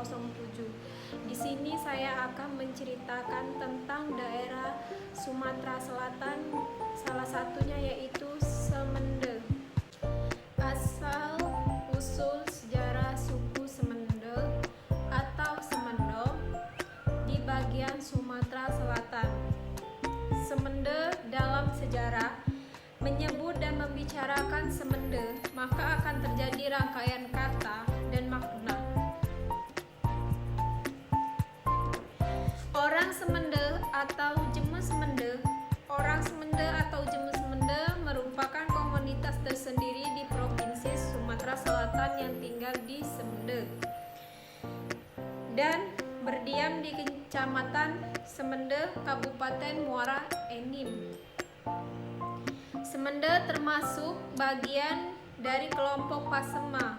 007. Di sini saya akan menceritakan tentang daerah Sumatera Selatan, salah satunya yaitu Semende. Asal usul sejarah suku Semende atau Semendo di bagian Sumatera Selatan. Semende dalam sejarah menyebut dan membicarakan semende, maka akan terjadi rangkaian kata dan makna. Orang Semende atau Jeme Semende. Orang Semende atau Jeme Semende merupakan komunitas tersendiri di Provinsi Sumatera Selatan yang tinggal di Semende dan berdiam di Kecamatan Semende, Kabupaten Muara Enim. Semende termasuk bagian dari kelompok Pasema,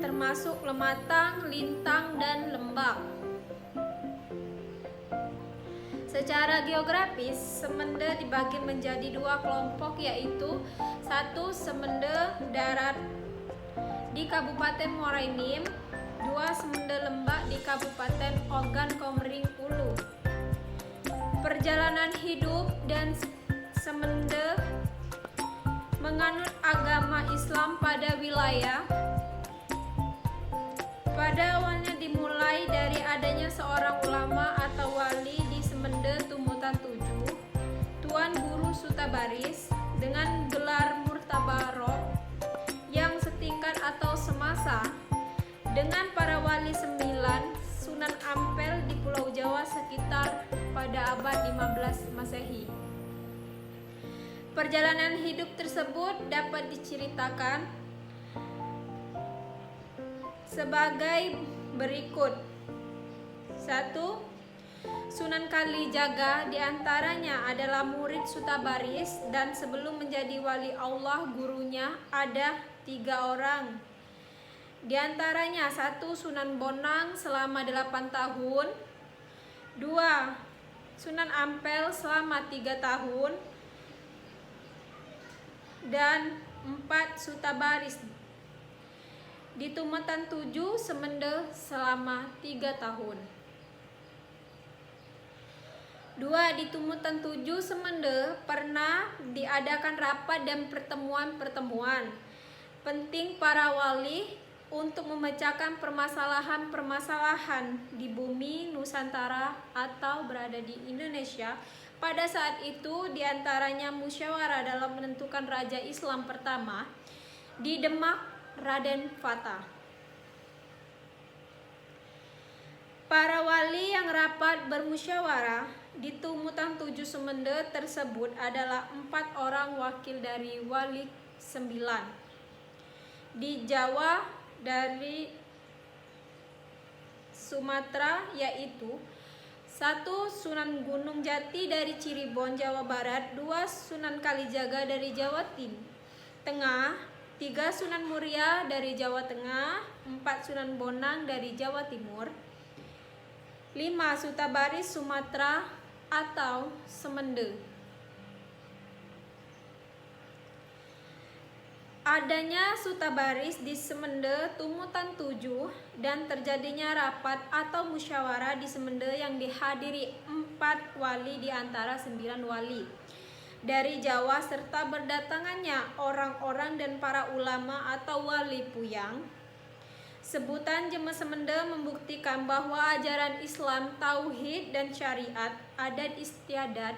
termasuk Lematang, Lintang, dan Lembak. Secara geografis, Semende dibagi menjadi dua kelompok, yaitu satu Semende darat di Kabupaten Muara Enim, dua Semende lembak di Kabupaten Ogan Komering Ulu. Perjalanan hidup dan Semende menganut agama Islam pada wilayah. Pada awalnya dimulai dari adanya seorang ulama atau wali di Semende Tumutan 7, Tuan Guru Sutabaris, dengan gelar Murtabarok yang setingkat atau semasa dengan para wali 9 Sunan Ampel di Pulau Jawa sekitar pada abad 15 Masehi. Perjalanan hidup tersebut dapat diceritakan sebagai berikut. 1. Sunan Kalijaga diantaranya adalah murid Sutabaris, dan sebelum menjadi wali Allah gurunya ada 3 orang. Di antaranya 1. Sunan Bonang selama 8 tahun, 2. Sunan Ampel selama 3 tahun, dan 4. Sutabaris di Tumutan 7 Semende selama 3 tahun. 2. Di Tumutan 7 Semende pernah diadakan rapat dan pertemuan-pertemuan penting para wali untuk memecahkan permasalahan-permasalahan di bumi Nusantara atau berada di Indonesia. Pada saat itu diantaranya musyawarah dalam menentukan Raja Islam pertama di Demak, Raden Fata. Para wali yang rapat bermusyawarah di Tumutan 7 Semende tersebut adalah 4 orang wakil dari wali 9 di Jawa dari Sumatera, yaitu 1. Sunan Gunung Jati dari Cirebon, Jawa Barat, 2. Sunan Kalijaga dari Jawa Tengah, 3. Sunan Muria dari Jawa Tengah, 4. Sunan Bonang dari Jawa Timur, 5. Sutabaris Sumatera atau Semende. Adanya Sutabaris di Semende Tumutan 7 dan terjadinya rapat atau musyawarah di Semende yang dihadiri 4 wali di antara 9 wali dari Jawa, serta berdatangannya orang-orang dan para ulama atau wali puyang. Sebutan Jeme Semende membuktikan bahwa ajaran Islam, tauhid dan syariat, adat istiadat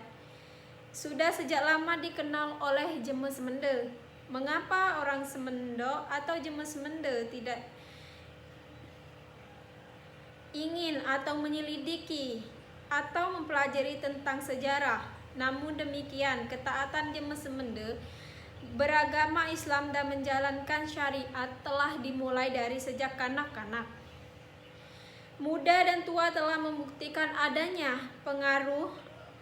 sudah sejak lama dikenal oleh Jeme Semende. Mengapa orang Semendo atau Jeme Semende tidak ingin atau menyelidiki atau mempelajari tentang sejarah? Namun demikian, ketaatan Jeme Semende beragama Islam dan menjalankan syariat telah dimulai dari sejak kanak-kanak. Muda dan tua telah membuktikan adanya pengaruh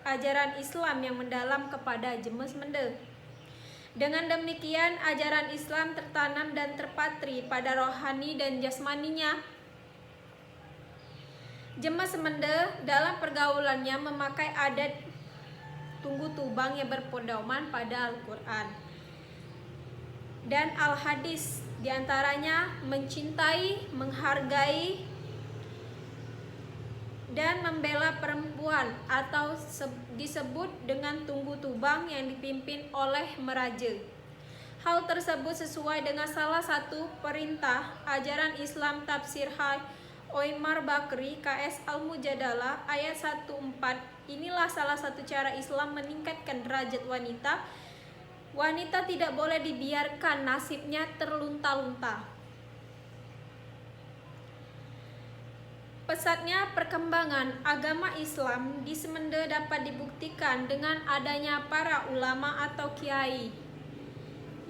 ajaran Islam yang mendalam kepada Jeme Semende. Dengan demikian, ajaran Islam tertanam dan terpatri pada rohani dan jasmaninya. Jeme Semende dalam pergaulannya memakai adat tunggu tubang yang berpedoman pada Al-Quran dan Al-Hadis. Di antaranya mencintai, menghargai, dan membela perempuan atau disebut dengan Tunggu Tubang yang dipimpin oleh meraja. Hal tersebut sesuai dengan salah satu perintah ajaran Islam Tafsir Oimar Bakri KS Al-Mujadalah ayat 14. Inilah salah satu cara Islam meningkatkan derajat wanita. Wanita tidak boleh dibiarkan nasibnya terlunta-lunta. Pesatnya perkembangan agama Islam di Semende dapat dibuktikan dengan adanya para ulama atau kiai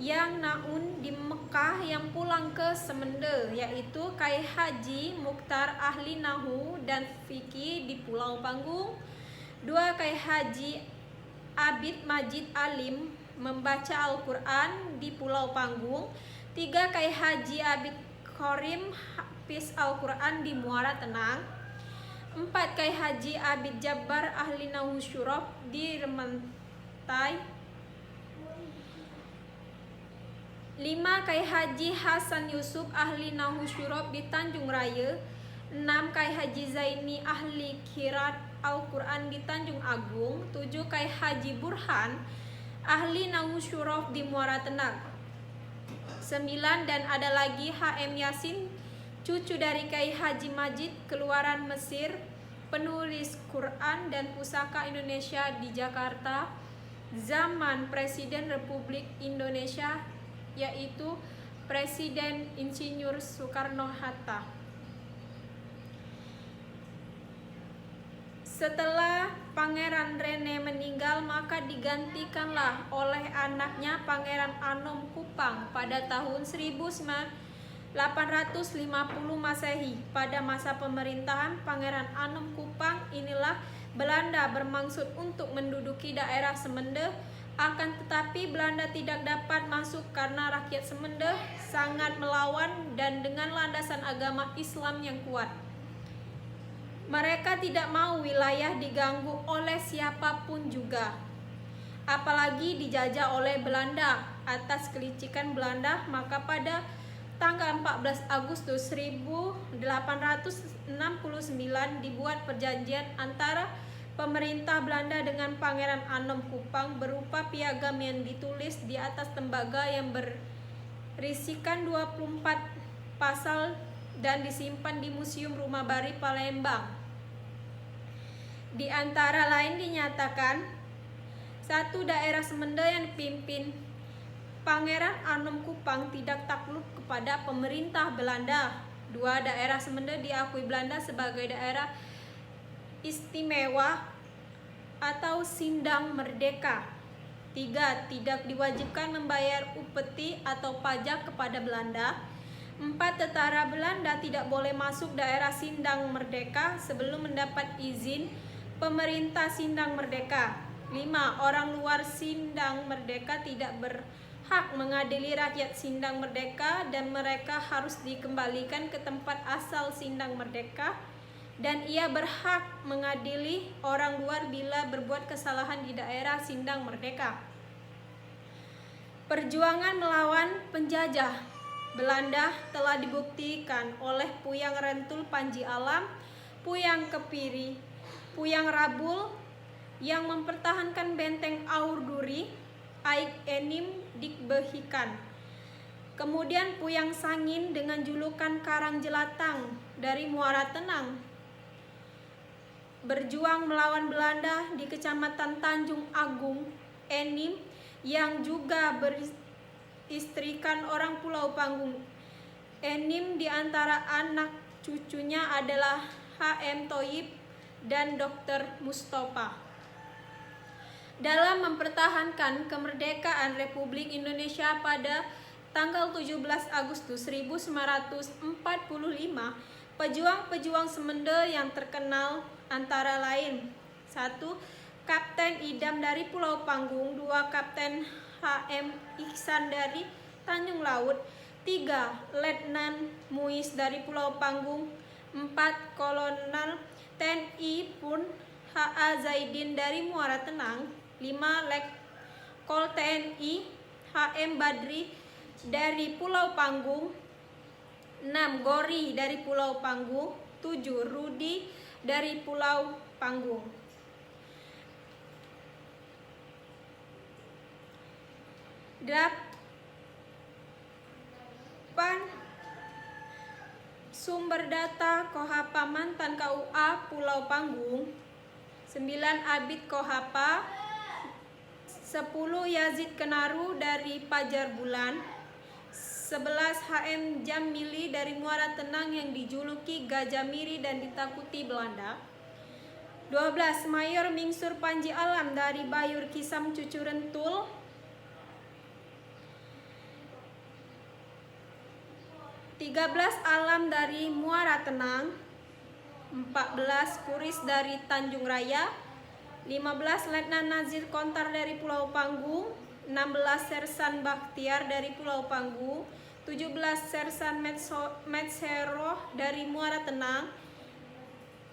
yang naun di Mekah yang pulang ke Semende, yaitu Kyai Haji Mukhtar ahli Nahu dan Fikih di Pulau Panggung, 2 Kyai Haji Abid Majid Alim membaca Al-Quran di Pulau Panggung, 3 Kyai Haji Abid Khorim Hafiz Al-Quran di Muara Tenang, 4 Kyai Haji Abid Jabbar ahli Nahu Syurof di Rementai, 5 Kyai Haji Hasan Yusuf ahli Nahu Syurof di Tanjung Raya, 6 Kyai Haji Zaini ahli Qiraat Al-Quran di Tanjung Agung, 7 Kyai Haji Burhan ahli Nahu Syurof di Muara Tenang, 9 dan ada lagi HM Yasin, cucu dari Kyai Haji Majid keluaran Mesir, penulis Quran dan pusaka Indonesia di Jakarta zaman Presiden Republik Indonesia, yaitu Presiden Insinyur Soekarno-Hatta. Setelah Pangeran Rene meninggal, maka digantikanlah oleh anaknya Pangeran Anom Kupang pada tahun 1850 Masehi. Pada masa pemerintahan Pangeran Anom Kupang inilah Belanda bermaksud untuk menduduki daerah Semende, akan tetapi Belanda tidak dapat masuk karena rakyat Semende sangat melawan dan dengan landasan agama Islam yang kuat. Mereka tidak mau wilayah diganggu oleh siapapun juga, apalagi dijajah oleh Belanda. Atas kelicikan Belanda, maka pada tanggal 14 Agustus 1869 dibuat perjanjian antara pemerintah Belanda dengan Pangeran Anom Kupang berupa piagam yang ditulis di atas tembaga yang berisikan 24 pasal dan disimpan di Museum Rumah Bari Palembang. Di antara lain dinyatakan, 1. Daerah Semende yang dipimpin Pangeran Anom Kupang tidak takluk kepada pemerintah Belanda. 2. Daerah Semende diakui Belanda sebagai daerah istimewa atau Sindang Merdeka. 3. Tidak diwajibkan membayar upeti atau pajak kepada Belanda. 4. Tentara Belanda tidak boleh masuk daerah Sindang Merdeka sebelum mendapat izin pemerintah Sindang Merdeka. 5. Orang luar Sindang Merdeka tidak berhak mengadili rakyat Sindang Merdeka dan mereka harus dikembalikan ke tempat asal Sindang Merdeka, dan ia berhak mengadili orang luar bila berbuat kesalahan di daerah Sindang Merdeka. Perjuangan melawan penjajah Belanda telah dibuktikan oleh Puyang Rentul Panji Alam, Puyang Kepiri, Puyang Rabul yang mempertahankan benteng Aur Duri, Aik Enim Dikbehikan. Kemudian Puyang Sangin dengan julukan Karang Jelatang dari Muara Tenang berjuang melawan Belanda di Kecamatan Tanjung Agung, Enim yang juga beristrikan orang Pulau Panggung. Enim di antara anak cucunya adalah HM Toyib dan Dr. Mustafa. Dalam mempertahankan kemerdekaan Republik Indonesia pada tanggal 17 Agustus 1945, pejuang-pejuang Semende yang terkenal antara lain: 1. Kapten Idam dari Pulau Panggung, 2. Kapten HM Iksan dari Tanjung Laut, 3. Letnan Muiz dari Pulau Panggung, 4. Kolonel TNI Pun H.A. Zaidin dari Muara Tenang, 5. Letkol TNI HM Badri dari Pulau Panggung, 6 Gori dari Pulau Panggung, 7 Rudi dari Pulau Panggung. 8 Sumber data Kohapa mantan KUA Pulau Panggung, 9 Abid Kohapa, 10 Yazid Kenaru dari Pajar Bulan, 11 HM Jamili dari Muara Tenang yang dijuluki Gajah Miri dan ditakuti Belanda, 12 Mayor Mingsur Panji Alam dari Bayur Kisam Cucurentul, 13 Alam dari Muara Tenang, 14 Kuris dari Tanjung Raya, 15 Letnan Nazir Kontar dari Pulau Panggung, 16 Sersan Bakhtiar dari Pulau Panggung, 17 Sersan Metsero dari Muara Tenang,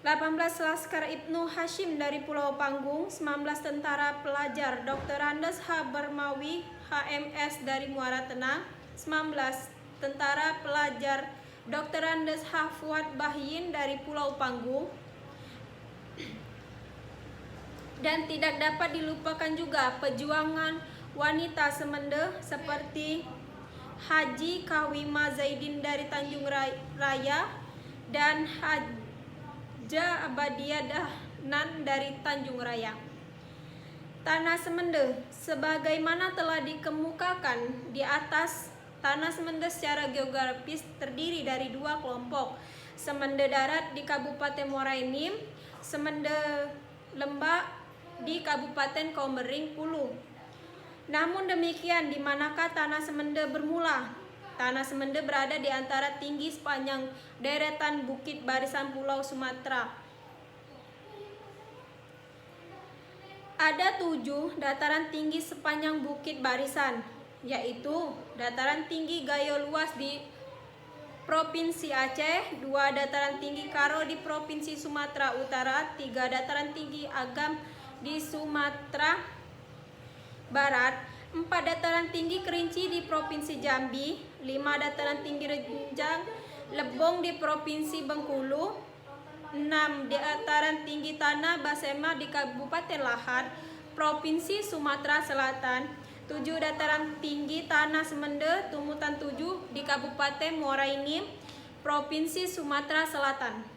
18 Laskar Ibnu Hashim dari Pulau Panggung, 19 Tentara Pelajar Dr. Andes H. Bermawi HMS dari Muara Tenang, 19 Tentara Pelajar Dr. Andes H. Fuad Bahyin dari Pulau Panggung. Dan tidak dapat dilupakan juga perjuangan wanita Semende seperti Haji Kawima Zaidin dari Tanjung Raya dan Haja Abadiah Dahnan dari Tanjung Raya. Tanah Semende, sebagaimana telah dikemukakan di atas, tanah Semende secara geografis terdiri dari 2 kelompok, Semende darat di Kabupaten Muara Enim, Semende lembah di Kabupaten Komering Ulu. Namun demikian, di manakah tanah Semende bermula? Tanah Semende berada di antara tinggi sepanjang deretan bukit barisan Pulau Sumatera. Ada 7 dataran tinggi sepanjang bukit barisan, yaitu dataran tinggi Gayo Luas di Provinsi Aceh, 2 dataran tinggi Karo di Provinsi Sumatera Utara, 3 dataran tinggi Agam di Sumatera Barat, 4 dataran tinggi Kerinci di Provinsi Jambi, 5 dataran tinggi Renjang Lebong di Provinsi Bengkulu, 6 dataran tinggi Tanah Basema di Kabupaten Lahad, Provinsi Sumatera Selatan, 7 dataran tinggi Tanah Semende Tumutan 7 di Kabupaten Muara Enim, Provinsi Sumatera Selatan.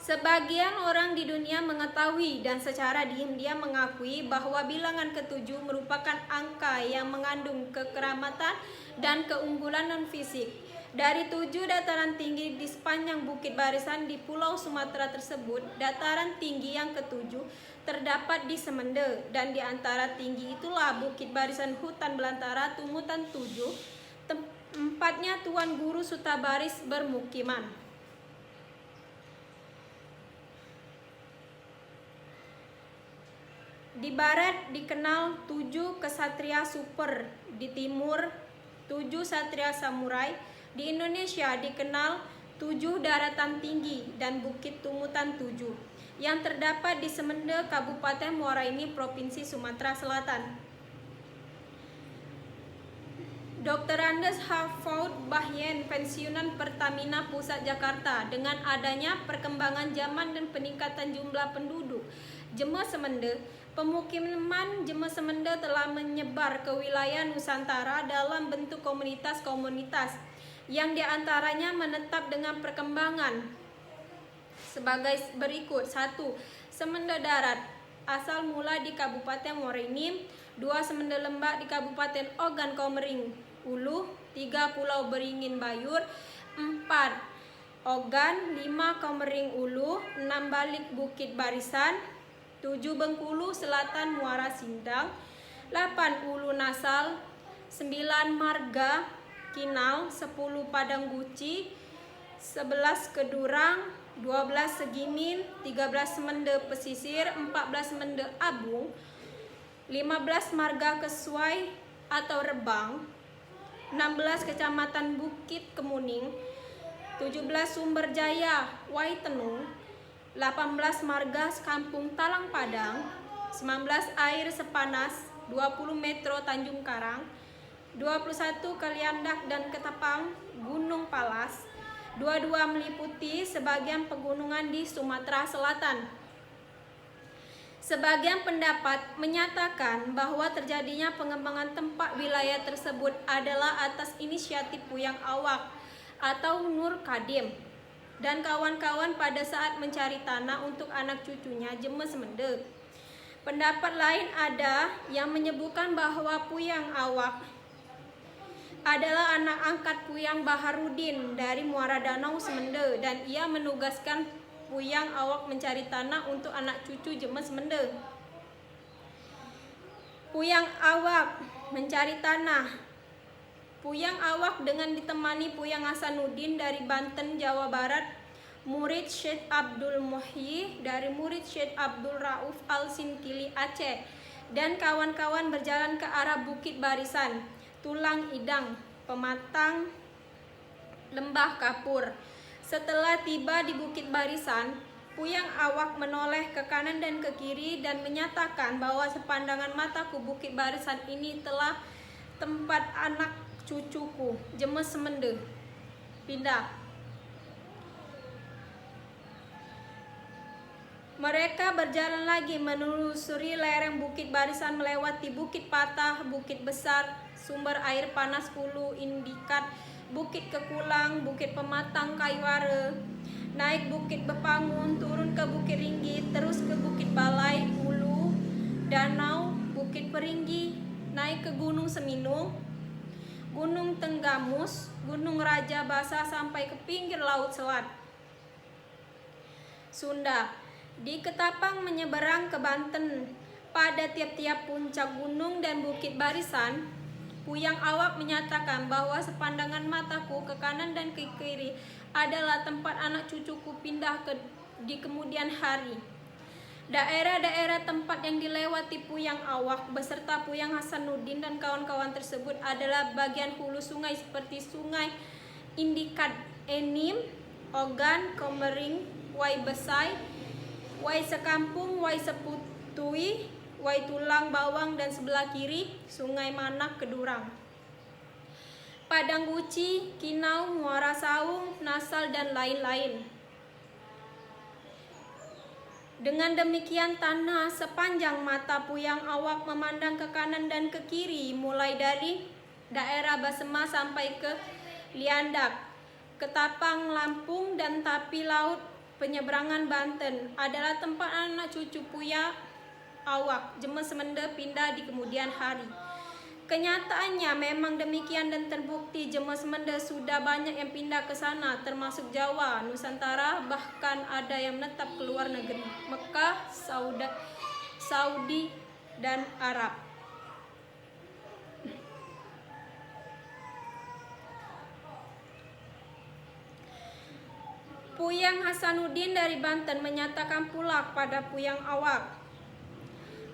Sebagian orang di dunia mengetahui dan secara diam-diam mengakui bahwa bilangan ke-7 merupakan angka yang mengandung kekeramatan dan keunggulan non-fisik. Dari 7 dataran tinggi di sepanjang bukit barisan di Pulau Sumatera tersebut, dataran tinggi yang ke-7 terdapat di Semende, dan di antara tinggi itulah bukit barisan hutan belantara Tumutan 7, tempatnya Tuan Guru Sutabaris bermukiman. Di barat dikenal 7 kesatria super, di timur 7 satria samurai, di Indonesia dikenal 7 daratan tinggi dan bukit Tumutan 7 yang terdapat di Semende, Kabupaten Muara Enim, Provinsi Sumatera Selatan. Dr. Andes H. Fuad Bahyin, pensiunan Pertamina Pusat Jakarta, dengan adanya perkembangan zaman dan peningkatan jumlah penduduk Jema Semende, pemukiman Jema Semende telah menyebar ke wilayah Nusantara dalam bentuk komunitas-komunitas yang diantaranya menetap dengan perkembangan sebagai berikut. 1. Semende darat, asal mula di Kabupaten Muara Enim. 2. Semende lembah di Kabupaten Ogan Komering Ulu. 3. Pulau Beringin Bayur. 4. Ogan. 5. Komering Ulu. 6. Balik Bukit Barisan. 7. Bengkulu Selatan Muara Sindang. 8. Ulu Nasal. 9. Marga Kinal. 10. Padang Guci. 11. Kedurang. 12 Segimin, 13 Semende Pesisir, 14 Semende Abung, 15 Marga Kesuai atau Rebang, 16 Kecamatan Bukit Kemuning, 17 Sumber Jaya Waitenung, 18 Marga Kampung Talang Padang, 19 Air Sepanas, 20 Metro Tanjung Karang, 21 ke Liandak dan Ketapang, Gunung Palas. Dua-dua meliputi sebagian pegunungan di Sumatera Selatan. Sebagian pendapat menyatakan bahwa terjadinya pengembangan tempat wilayah tersebut adalah atas inisiatif Puyang Awak atau Nur Kadim dan kawan-kawan pada saat mencari tanah untuk anak cucunya Jemes Mende. Pendapat lain ada yang menyebutkan bahwa Puyang Awak adalah anak angkat Puyang Baharudin dari Muara Danau Semende dan ia menugaskan Puyang Awak mencari tanah untuk anak cucu Jemes Mende. Puyang Awak mencari tanah. Puyang Awak dengan ditemani Puyang Hasanuddin dari Banten, Jawa Barat, murid Syekh Abdul Muhyi dari murid Syekh Abdul Rauf Al-Sinkili Aceh, dan kawan-kawan berjalan ke arah Bukit Barisan, Tulang Idang, Pematang, Lembah Kapur. Setelah tiba di Bukit Barisan, Puyang Awak menoleh ke kanan dan ke kiri dan menyatakan bahwa sepandangan mataku Bukit Barisan ini telah tempat anak cucuku Jemes Mende pindah. Mereka berjalan lagi menelusuri lereng Bukit Barisan melewati Bukit Patah, Bukit Besar, Sumber Air Panas Hulu Indikat, Bukit Kekulang, Bukit Pematang Kaiware, naik Bukit Bepangun, turun ke Bukit Ringgi, terus ke Bukit Balai, Hulu, Danau, Bukit Peringgi, naik ke Gunung Seminung, Gunung Tenggamus, Gunung Raja Basa sampai ke pinggir Laut Selat Sunda. Di Ketapang menyeberang ke Banten. Pada tiap-tiap puncak gunung dan Bukit Barisan, Puyang Awak menyatakan bahwa sepandangan mataku ke kanan dan ke kiri adalah tempat anak cucuku pindah di kemudian hari. Daerah-daerah tempat yang dilewati Puyang Awak beserta Puyang Hasanuddin dan kawan-kawan tersebut adalah bagian hulu sungai seperti Sungai Indikat, Enim, Ogan, Komering, Wai Besai, Wai Sekampung, Wai Seputui, Wai Tulang Bawang, dan sebelah kiri Sungai Manak Kedurang, Padang Guci, Kinau, Muara Saung, Nasal, dan lain-lain. Dengan demikian tanah sepanjang mata Puyang Awak memandang ke kanan dan ke kiri mulai dari daerah Basema sampai ke Liandak, Ketapang, Lampung, dan Tapi Laut penyeberangan Banten adalah tempat anak cucu Puyang Awak Jemes Mende pindah di kemudian hari. Kenyataannya memang demikian dan terbukti Jemes Mende sudah banyak yang pindah ke sana termasuk Jawa, Nusantara, bahkan ada yang menetap ke luar negeri, Mekah, Saudi, dan Arab. Puyang Hasanuddin dari Banten menyatakan pula pada Puyang Awak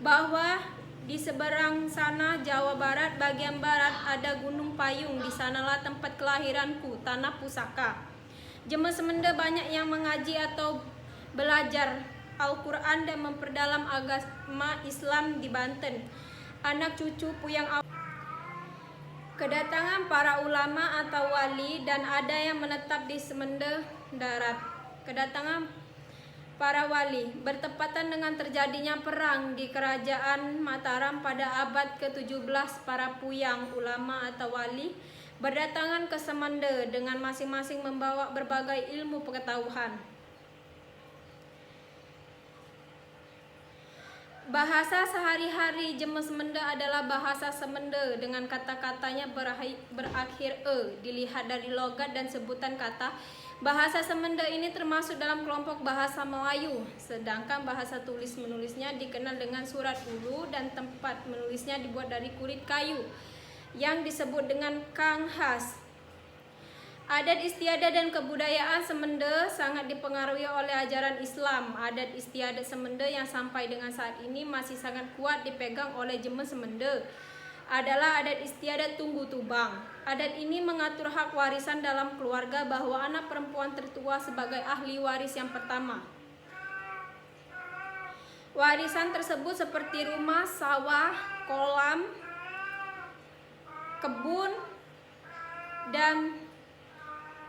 bahwa di seberang sana Jawa Barat bagian barat ada Gunung Payung, di sanalah tempat kelahiranku, tanah pusaka. Jemes Mende banyak yang mengaji atau belajar Al-Quran dan memperdalam agama Islam di Banten. Anak cucu Puyang Awak, kedatangan para ulama atau wali dan ada yang menetap di Semende Darat. Kedatangan para wali bertepatan dengan terjadinya perang di Kerajaan Mataram pada abad ke-17. Para puyang, ulama atau wali berdatangan ke Semende dengan masing-masing membawa berbagai ilmu pengetahuan. Bahasa sehari-hari Jemes Mende adalah bahasa Semende dengan kata-katanya berakhir e. Dilihat dari logat dan sebutan kata, bahasa Semende ini termasuk dalam kelompok bahasa Melayu, sedangkan bahasa tulis-menulisnya dikenal dengan surat ulu dan tempat menulisnya dibuat dari kulit kayu yang disebut dengan kang khas. Adat istiadat dan kebudayaan Semende sangat dipengaruhi oleh ajaran Islam. Adat istiadat Semende yang sampai dengan saat ini masih sangat kuat dipegang oleh Jemes Semende adalah adat istiadat tunggu tubang. Adat ini mengatur hak warisan dalam keluarga bahwa anak perempuan tertua sebagai ahli waris yang pertama. Warisan tersebut seperti rumah, sawah, kolam, kebun, dan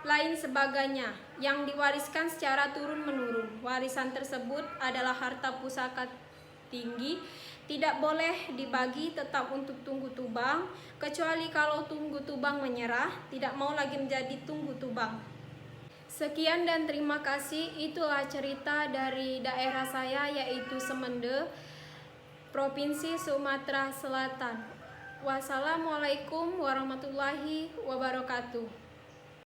lain sebagainya yang diwariskan secara turun-menurun. Warisan tersebut adalah harta pusaka tinggi, tidak boleh dibagi, tetap untuk tunggu tubang, kecuali kalau tunggu tubang menyerah, tidak mau lagi menjadi tunggu tubang. Sekian dan terima kasih. Itulah cerita dari daerah saya, yaitu Semende, Provinsi Sumatera Selatan. Wassalamualaikum warahmatullahi wabarakatuh.